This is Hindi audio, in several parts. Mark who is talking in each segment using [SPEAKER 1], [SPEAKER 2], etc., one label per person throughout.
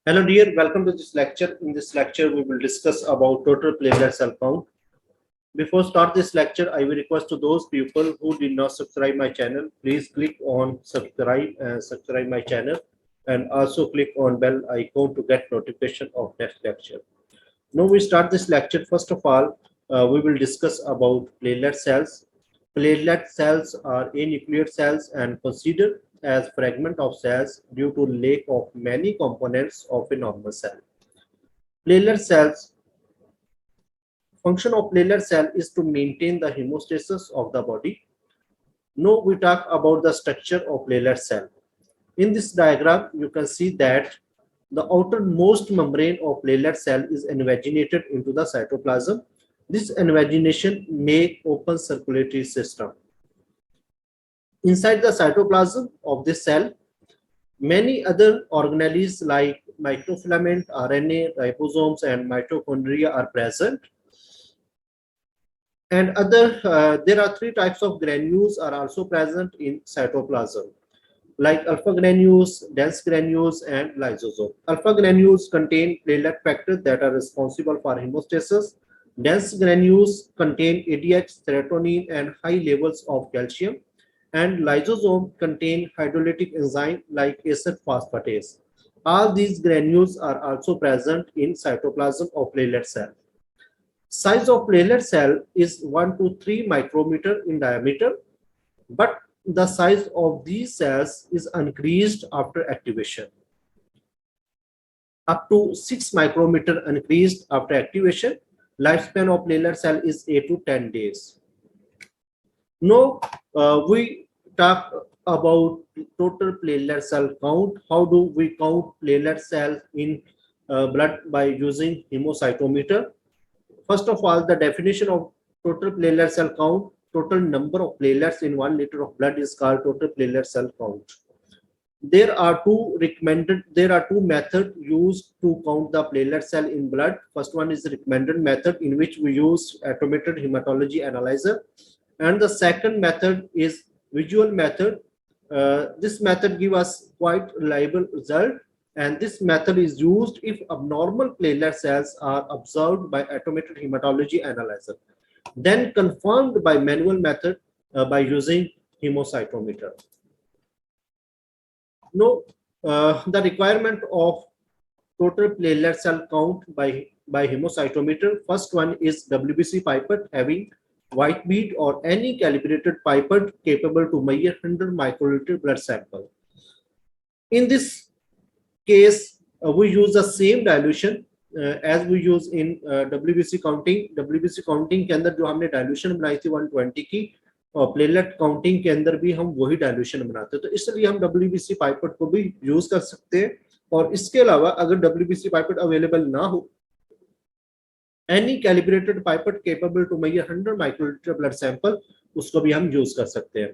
[SPEAKER 1] Hello dear, welcome to this lecture. In this lecture, we will discuss about total platelet cell count. Before start this lecture, I will request to those people who did not subscribe my channel, please click on subscribe my channel and also click on bell icon to get notification of next lecture. Now we start this lecture. First of all, we will discuss about platelet cells. Platelet cells are anuclear cells and considered as fragment of cells due to lack of many components of a normal cell. Platelet cells function of platelet cell is to maintain the hemostasis of the body. Now we talk about the structure of platelet cell. In this diagram, you can see that the outermost membrane of platelet cell is invaginated into the cytoplasm. This invagination makes open circulatory system. Inside the cytoplasm of this cell, many other organelles like microfilament, RNA, ribosomes, and mitochondria are present. And there are three types of granules are also present in cytoplasm, like alpha granules, dense granules, and lysosome. Alpha granules contain platelet factors that are responsible for hemostasis. Dense granules contain ADH, serotonin, and high levels of calcium. And lysosome contain hydrolytic enzyme like acid phosphatase. All these granules are also present in cytoplasm of platelet cell. Size of platelet cell is 1 to 3 micrometer in diameter, but the size of these cells is increased after activation. Up to 6 micrometer increased after activation. Lifespan of platelet cell is 8 to 10 days. Now we talk about total platelet cell count. How do we count platelet cell in blood? By using hemocytometer. First of all, the definition of total platelet cell count: total number of platelets in 1 liter of blood is called total platelet cell count. There are two methods used to count the platelet cell in blood. First one is the recommended method, in which we use automated hematology analyzer, and the second method is visual method. This method gives us quite reliable result, and this method is used if abnormal platelet cells are observed by automated hematology analyzer, then confirmed by manual method by using hemocytometer. Now, the requirement of total platelet cell count by hemocytometer. First one is WBC pipette having white bead or any calibrated pipette capable to measure 100 microliter blood sample. In this case, we use the same dilution as we use in WBC counting. WBC counting के अंदर जो हमने dilution बनाई थी 120 की, और प्लेटलेट काउंटिंग के अंदर भी हम वही डायल्यूशन बनाते हैं, तो इसलिए हम WBC पाइपेट को भी यूज कर सकते हैं. और इसके अलावा अगर WBC पाइपेट अवेलेबल ना हो, any calibrated pipette capable to measure 100 microlitre blood sample, उसको भी हम यूज कर सकते हैं.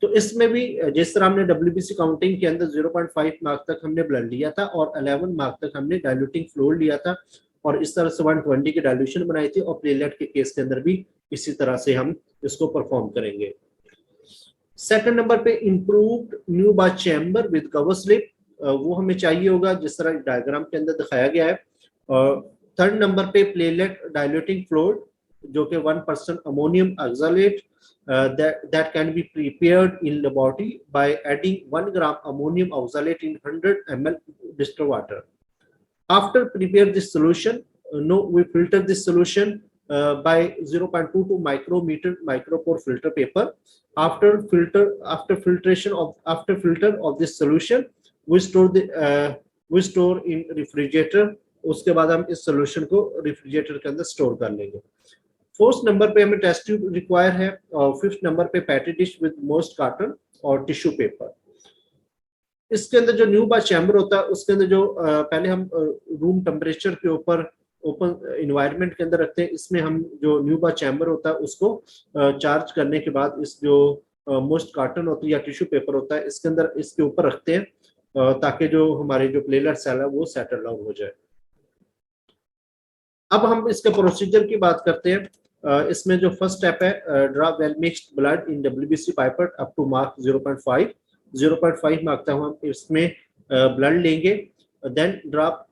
[SPEAKER 1] तो इसमें भी जिस तरह हमने WBC काउंटिंग के अंदर 0.5 मार्क तक हमने ब्लड लिया था और 11 मार्क तक हमने डायल्यूटिंग फ्लूइड लिया था, और इस तरह से 120 की डायल्यूशन बनाई थी, और प्लेटलेट के केस के अंदर भी इसी तरह से हम इसको परफॉर्म करेंगे. सेकंड नंबर पे improved Neubauer chamber with cover slip, वो हमें चाहिए होगा जिस तरह डायग्राम के अंदर दिखाया गया है. थर्ड नंबर पे प्लेटलेट डायल्यूटिंग फ्लूइड, जो कि 1% ammonium oxalate that can be prepared in the body by adding 1 gram ammonium oxalate in 100 ml distilled water. After prepare this solution, we filter this solution by 0.22 micrometer micropore filter paper. After filter of this solution, we store in refrigerator. उसके बाद हम इस solution को refrigerator के अंदर store कर लेंगे. फोर्थ नंबर पे हमें टेस्ट ट्यूब रिक्वायर है, और फिफ्थ नंबर पे petri dish with moist cotton और टिश्यू पेपर. इसके अंदर जो न्यूबा चैम्बर होता है, उसके अंदर जो पहले हम रूम टेम्परेचर के ऊपर ओपन इन्वायरमेंट के अंदर रखते हैं. इसमें हम जो न्यूबा चैम्बर होता है उसको चार्ज करने के बाद इस जो मोस्ट कार्टन होती है या टिश्यू पेपर होता है, इसके अंदर इसके ऊपर रखते हैं, ताकि जो हमारे जो प्लेटलेट सेल है वो सेटल डाउन हो जाए. अब हम इसके प्रोसीजर की बात करते हैं. इसमें जो फर्स्ट स्टेप है, draw well mixed blood in WBC pipette up to mark 0.5 mark तक हम इसमें ब्लड लेंगे. then drop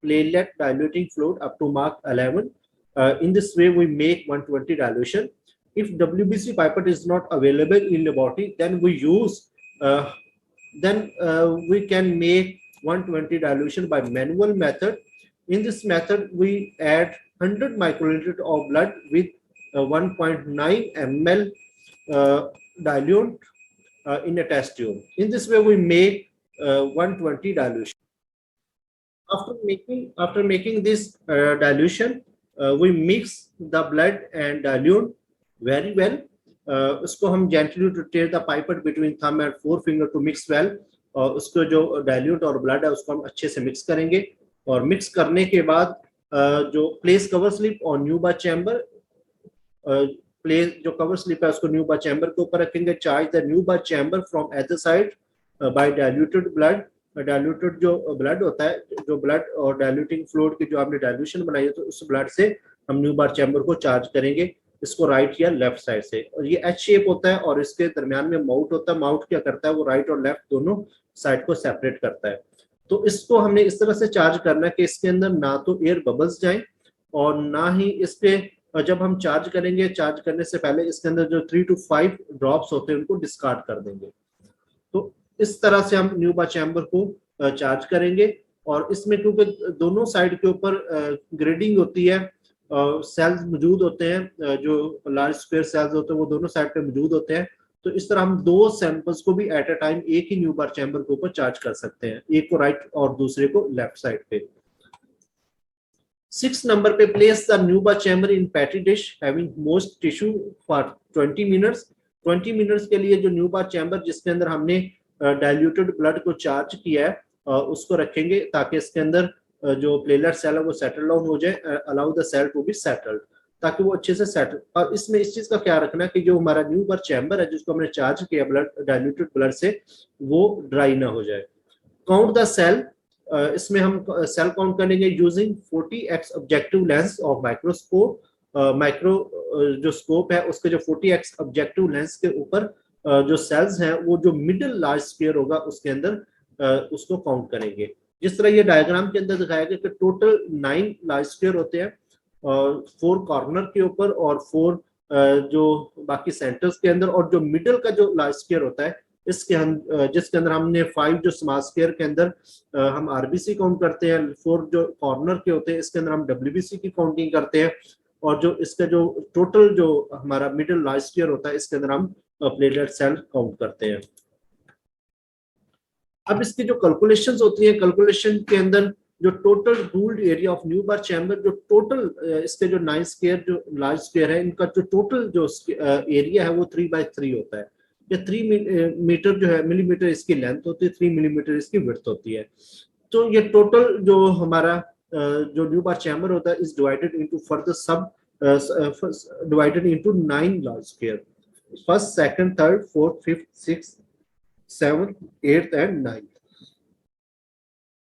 [SPEAKER 1] platelet diluting fluid up to Mach 11. In this way, we make 120 dilution. If WBC pipette is not available in laboratory, then we use we can make 120 dilution by manual method. In this method, we add 100 microliter of blood with 1.9 ml dilute in a test tube. In this way, we make 120 dilution. After making this dilution, we mix the blood and dilute very well. उसको हम gently rotate the pipette between thumb and forefinger to mix well. उसको जो dilute और blood है उसको हम अच्छे से mix करेंगे और mix करने के बाद जो place cover slip और Nuba chamber place जो cover slip है उसको Nuba chamber के ऊपर रखेंगे. Charge the Nuba chamber from either side by diluted blood. Diluted जो ब्लड होता है, जो ब्लड और डाइल्यूटिंग फ्लूइड की जो आपने डाइल्यूशन बनाई है, तो उस ब्लड से हम न्यू बार चैम्बर को चार्ज करेंगे, इसको राइट या लेफ्ट साइड से. और ये एच शेप होता है और इसके दरमियान में माउथ होता है. माउथ क्या करता है, वो राइट और लेफ्ट दोनों साइड को सेपरेट करता है. तो इसको हमने इस तरह से चार्ज करना है कि इसके अंदर ना तो एयर बबल्स जाए और ना ही इसके, जब हम चार्ज करेंगे, चार्ज करने से पहले इसके अंदर जो 3 to 5 ड्रॉप्स होते हैं उनको डिस्कार्ड कर देंगे. तो इस तरह से हम न्यूबा चैम्बर को चार्ज करेंगे. और इसमें क्योंकि दोनों साइड के ऊपर ग्रेडिंग होती है, सेल्स मौजूद होते हैं, जो लार्ज स्क्वायर सेल्स होते हैं वो दोनों साइड पे मौजूद होते हैं. तो इस तरह हम दो सैंपल्स को भी एट अ टाइम एक ही न्यूबार चैम्बर के ऊपर चार्ज कर सकते हैं, एक को राइट और दूसरे को लेफ्ट साइड पे. 6 नंबर पे place the Neubauer chamber in petri dish having moist tissue for 20 minutes. 20 minutes के लिए जो न्यूबार चैम्बर जिसके अंदर हमने डाइल्यूटेड ब्लड को चार्ज किया है उसको रखेंगे ताकि इसके अंदर जो प्लेटलेट सेल है वो सेटल डाउन हो जाए. Allow the cell to be settled, ताकि वो अच्छे से सेटल. और इसमें इस चीज का ख्याल रखना कि जो हमारा न्यूबार चैम्बर है जिसको हमने चार्ज किया ब्लड डाइल्यूटेड ब्लड से, वो ड्राई ना हो जाए. Count the cell. इसमें हम सेल काउंट करेंगे using 40x objective lens of microscope. Micro जो स्कोप है उसके जो 40x ऑब्जेक्टिव लेंस के ऊपर जो सेल्स हैं वो जो मिडिल लार्ज स्क्वायर होगा उसके अंदर उसको काउंट करेंगे. जिस तरह ये डायग्राम के अंदर दिखाया गया कि टोटल 9 लार्ज स्क्वायर होते हैं, 4 कॉर्नर के ऊपर और 4 जो बाकी सेंटर्स के अंदर, और जो मिडिल का जो लार्ज स्क्वायर होता है इसके हम जिसके अंदर हमने 5 जो स्मॉल स्क्वायर के अंदर हम आरबीसी काउंट करते हैं, 4 जो कॉर्नर के होते हैं इसके अंदर हम डब्ल्यूबीसी की काउंटिंग करते हैं, और जो इसका जो टोटल जो हमारा मिडिल लार्ज स्क्वायर होता है इसके अंदर हम प्लेटलेट सेल काउंट करते हैं. अब इसकी जो कैलकुलेशंस होती हैं, कैलकुलेशन के अंदर जो total ruled area of Neubauer chamber, जो टोटल इसके जो 9 स्क्वायर जो लार्ज स्क्वायर है इनका जो टोटल जो एरिया है वो 3/3 होता है. ये 3 मीटर जो है मिलीमीटर इसकी लेंथ होती है, 3 मिलीमीटर इसकी विड्थ होती है. तो ये टोटल जो हमारा जो न्यूबार चैम्बर होता है इज डिवाइडेड इनटू फर्दर सब divided into 9 large square. First, second, third, fourth, fifth, sixth, seventh, eighth and ninth.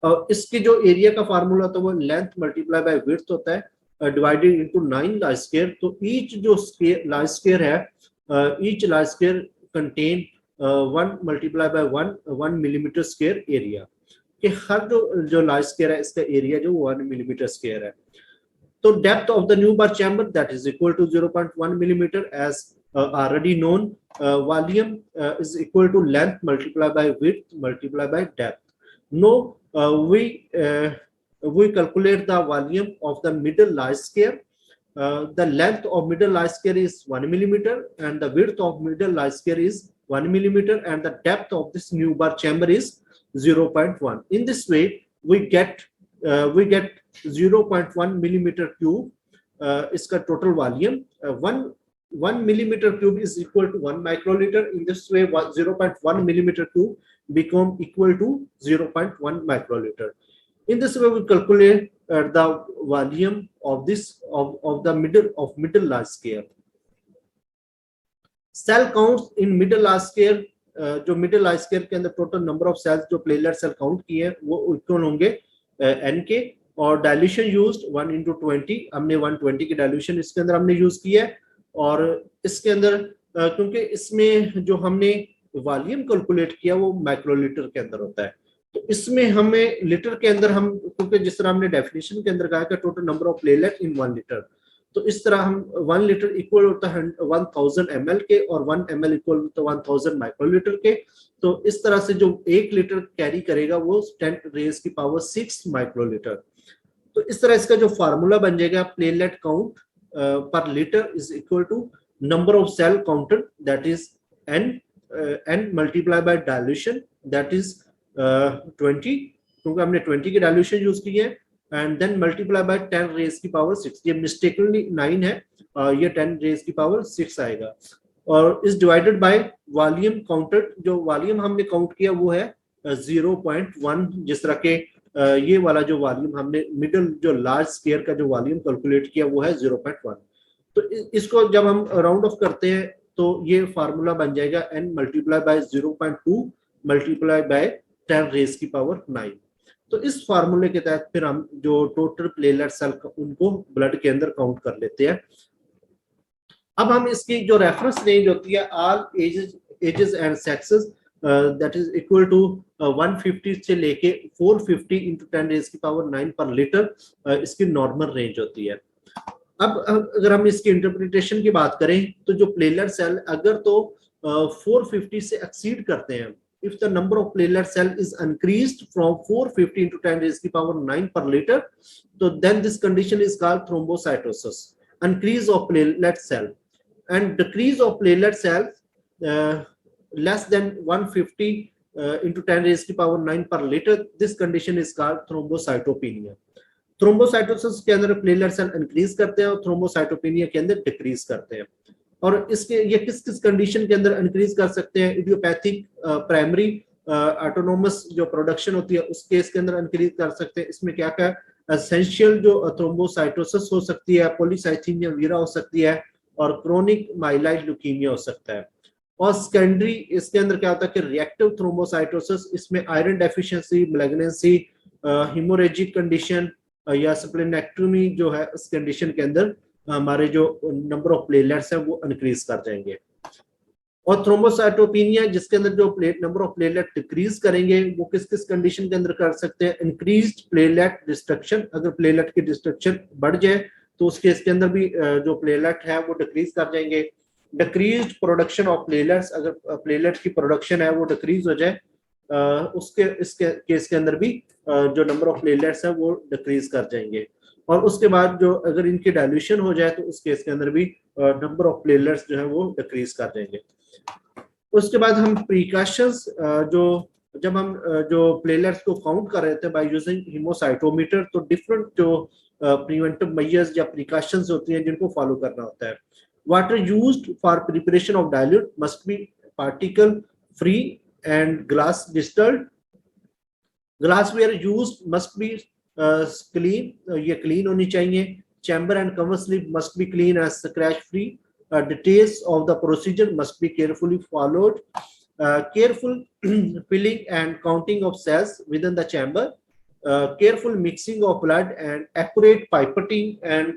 [SPEAKER 1] और इसकी जो एरिया का फार्मूला तो वो लेंथ मल्टीप्लाई बाय विड्थ होता है डिवाइडेड इनटू 9 लार्ज स्क्वायर. तो ईच जो लार्ज स्क्वायर है, each large square contain 1 multiply by 1 millimetre square area. कि हर जो लार्ज स्क्वायर है इसका एरिया जो 1 मिलीमीटर स्क्वायर है. तो depth of the Neubauer chamber that is equal to 0.1 millimetre as already known. Volume is equal to length multiplied by width multiplied by depth. Now we calculate the volume of the middle large square. The length of middle large square is 1 millimeter and the width of middle large square is 1 millimeter and the depth of this Nubar chamber is 0.1. In this way we get 0.1 millimeter cube. इसका total volume 1 millimeter cube is equal to 1 microliter. In this way 0.1 millimeter cube become equal to 0.1 microliter. In this way we calculate the volume of this of the middle large scale. Cell counts in middle large scale. जो मिडिल लार्ज स्क्वायर के अंदर टोटल नंबर ऑफ सेल्स जो प्लेटलेट सेल काउंट किए हैं वो इक्वल होंगे n के. और डाइल्यूशन यूज्ड 1/20. हमने 120 की डाइल्यूशन इसके अंदर हमने यूज किया है. और इसके अंदर क्योंकि इसमें जो हमने वॉल्यूम कैलकुलेट किया वो माइक्रोलीटर के अंदर होता है, तो इसमें हमें लीटर के अंदर हम, क्योंकि जिस तरह हमने डेफिनेशन के अंदर कहा कि total number of platelet in 1 litre, तो इस तरह हम 1 लीटर इक्वल होता है 1000 ml के, और 1 ml इक्वल होता है 1000 माइक्रोलीटर के। तो इस तरह से जो 1 लीटर कैरी करेगा वो 10 रेज की पावर 6 माइक्रोलीटर। तो इस तरह इसका जो फार्मूला बन जाएगा, platelet count per litre is equal to number of cell counted, that is n multiply by dilution, that is 20, क्योंकि हमने 20 की डाइल्यूशन यूज की है, and then multiply by 10 raise की पावर 6। ये मिस्टेकनली 9 है, ये 10 रेज की पावर 6 आएगा, और इस डिवाइडेड बाय वॉल्यूम काउंटेड, जो वॉल्यूम हमने काउंट किया वो है 0.1। जिस तरह के ये वाला जो वॉल्यूम हमने मिडिल जो लार्ज स्केयर का जो वॉल्यूम कैलकुलेट किया वो है 0.1। तो इसको जब हम राउंड ऑफ करते हैं तो ये फार्मूला बन जाएगा n multiply by 0.2 multiply by 10 raise की पावर 9। तो इस फार्मूले के तहत फिर हम जो टोटल प्लेटलेट सेल उनको ब्लड के अंदर काउंट कर लेते हैं। अब हम इसकी जो रेफरेंस रेंज होती है, all ages and sexes, that is equal to 150 से लेके 450 इंटू 10 रेज की पावर 9 पर लीटर, इसकी नॉर्मल रेंज होती है। अब अगर हम इसकी इंटरप्रिटेशन की बात करें तो जो प्लेटलेट सेल अगर तो 450 से एक्सीड करते हैं, if the number of platelet cell is increased from 450 into 10 raised to the power 9 per liter, so then this condition is called thrombocytosis, increase of platelet cell, and decrease of platelet cells less than 150 into 10 raised to the power 9 per liter, this condition is called thrombocytopenia. Thrombocytosis के अंदर प्लेटलेट सेल इंक्रीज करते हैं और थ्रोम्बोसाइटोपेनिया के अंदर डिक्रीज करते हैं। और इसके ये किस किस कंडीशन के अंदर इंक्रीज कर सकते हैं? इडियोपैथिक प्राइमरी ऑटोनोमस जो प्रोडक्शन होती है उस केस के अंदर इंक्रीज कर सकते हैं। इसमें क्या क्या एसेंशियल जो थ्रोम्बोसाइटोसिस हो सकती है, पॉलीसाइथीमिया वीरा हो सकती है, और क्रोनिक माइलाइड ल्यूकीमिया हो सकता है। और सेकेंडरी इसके अंदर क्या होता है कि रिएक्टिव थ्रोम्बोसाइटोसिस, इसमें आयरन डेफिशिएंसी, मैग्नेंसी, हिमोरेजिक कंडीशन या स्प्लेनेक्टोमी जो है, इस कंडीशन के अंदर हमारे जो नंबर ऑफ प्लेटलेट्स हैं वो इंक्रीज कर जाएंगे। और थ्रोम्बोसाइटोपेनिया जिसके अंदर जो नंबर ऑफ प्लेटलेट डिक्रीज करेंगे वो किस किस कंडीशन के अंदर कर सकते हैं? इंक्रीज्ड प्लेटलेट डिस्ट्रक्शन, अगर प्लेटलेट की डिस्ट्रक्शन बढ़ जाए तो उस केस के अंदर भी जो प्लेटलेट है वो डिक्रीज कर जाएंगे। डिक्रीज्ड प्रोडक्शन ऑफ प्लेटलेट्स, अगर प्लेटलेट की प्रोडक्शन है वो डिक्रीज हो जाए, उसके इसके केस के अंदर भी जो नंबर ऑफ प्लेटलेट्स है वो डिक्रीज कर जाएंगे। और उसके बाद जो अगर इनकी डाइल्यूशन हो जाए तो उस केस के अंदर भी नंबर ऑफ प्लेटलेट्स जो है वो डिक्रीज कर जाएंगे। उसके बाद हम प्रिकॉशंस, जो जब हम जो प्लेटलेट्स को काउंट कर रहे थे बाय यूजिंग हीमोसाइटोमीटर, तो डिफरेंट जो प्रिवेंटिव मेजर्स या प्रिकॉशंस होती हैं जिनको फॉलो करना होता है। Water used for preparation of dilute must be particle free and glass distilled. Glassware used must be clean, ये clean होनी चाहिए। Chamber and cover slip must be clean as scratch free. Details of the procedure must be carefully followed. Careful filling and counting of cells within the chamber. Careful mixing of blood and accurate pipetting and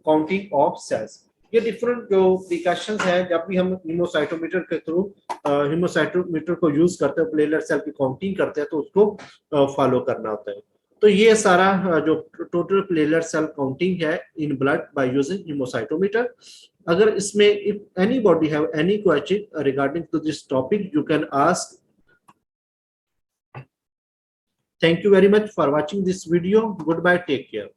[SPEAKER 1] counting of cells. ये डिफरेंट जो प्रिकॉशंस है जब भी हम हीमोसाइटोमीटर के थ्रू हीमोसाइटोमीटर को यूज करते हैं, प्लेटलेट सेल की काउंटिंग करते हैं, तो उसको फॉलो करना होता है। तो ये सारा जो टोटल प्लेटलेट सेल काउंटिंग है in blood by using haemocytometer. अगर इसमें if anybody have any question regarding to this topic you can ask. Thank you very much for watching this video. Goodbye, take care.